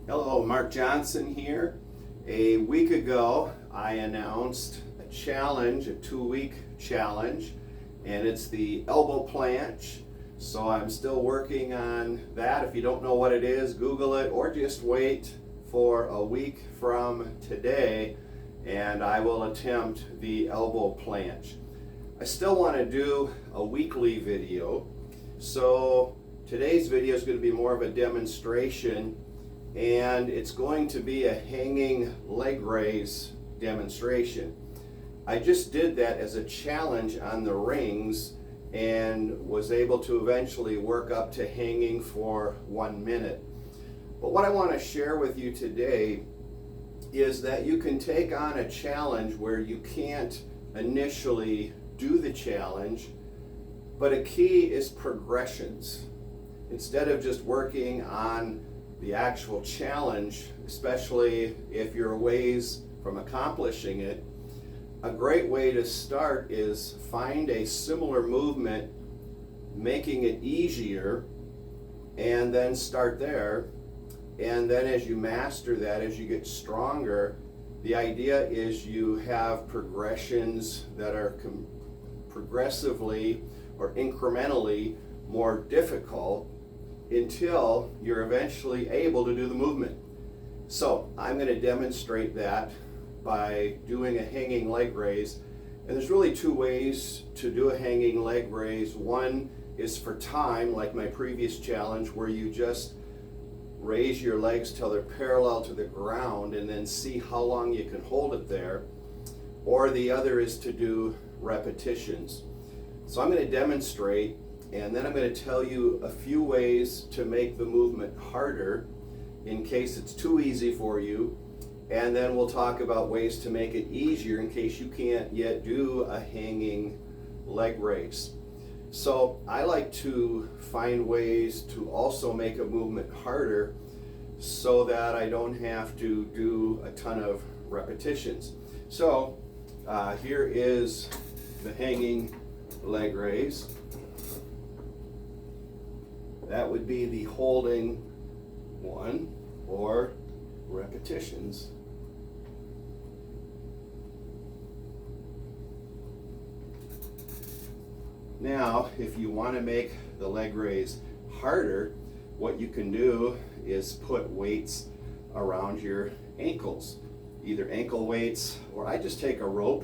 Hello, Mark Johnson here. A week ago, I announced a challenge, a 2-week challenge, and it's the elbow planche. So I'm still working on that. If you don't know what it is, Google it or just wait for a week from today and I will attempt the elbow planche. I still want to do a weekly video, so today's video is going to be more of a demonstration, and it's going to be a hanging leg raise demonstration. I just did that as a challenge on the rings and was able to eventually work up to hanging for 1 minute. But what I want to share with you today is that you can take on a challenge where you can't initially do the challenge, but a key is progressions. Instead of just working on the actual challenge, especially if you're a ways from accomplishing it, a great way to start is find a similar movement, making it easier, and then start there. And then as you master that, as you get stronger, the idea is you have progressions that are progressively or incrementally more difficult until you're eventually able to do the movement. So I'm going to demonstrate that by doing a hanging leg raise. And there's really 2 ways to do a hanging leg raise. One is for time, like my previous challenge, where you just raise your legs till they're parallel to the ground and then see how long you can hold it there. Or the other is to do repetitions. So I'm going to demonstrate, and then I'm going to tell you a few ways to make the movement harder in case it's too easy for you, and then we'll talk about ways to make it easier in case you can't yet do a hanging leg raise. So I like to find ways to also make a movement harder so that I don't have to do a ton of repetitions. So here is the hanging leg raise. That would be the holding one, or repetitions. Now, if you want to make the leg raise harder, what you can do is put weights around your ankles, either ankle weights, or I just take a rope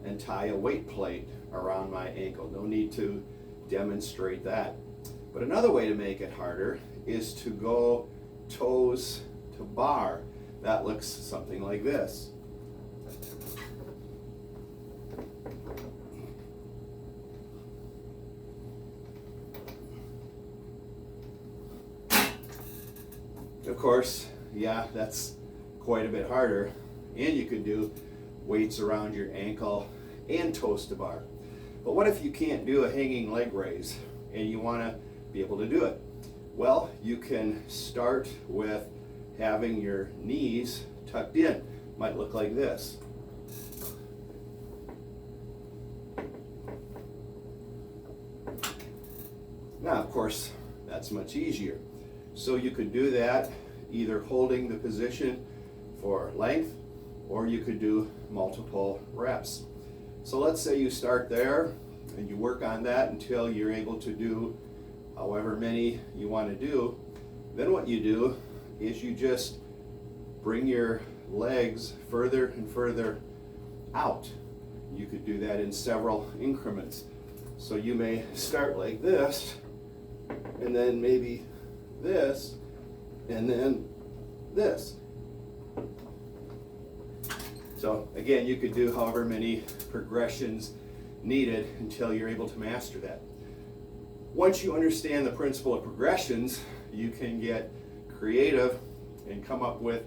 and tie a weight plate around my ankle. No need to demonstrate that. But another way to make it harder is to go toes to bar. That looks something like this. Of course, yeah, that's quite a bit harder. And you can do weights around your ankle and toes to bar. But what if you can't do a hanging leg raise and you want to be able to do it? Well, you can start with having your knees tucked in. Might look like this. Now, of course, that's much easier. So you could do that either holding the position for length, or you could do multiple reps. So let's say you start there and you work on that until you're able to do however many you want to do. Then what you do is you just bring your legs further and further out. You could do that in several increments. So you may start like this, and then maybe this, and then this. So again, you could do however many progressions needed until you're able to master that. Once you understand the principle of progressions, you can get creative and come up with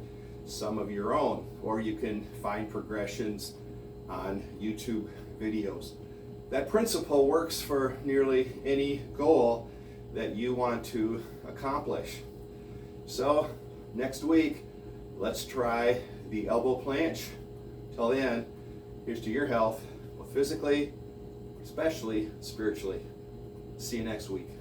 some of your own, or you can find progressions on YouTube videos. That principle works for nearly any goal that you want to accomplish. So next week, let's try the elbow planche. Till then, here's to your health, both physically, especially spiritually. See you next week.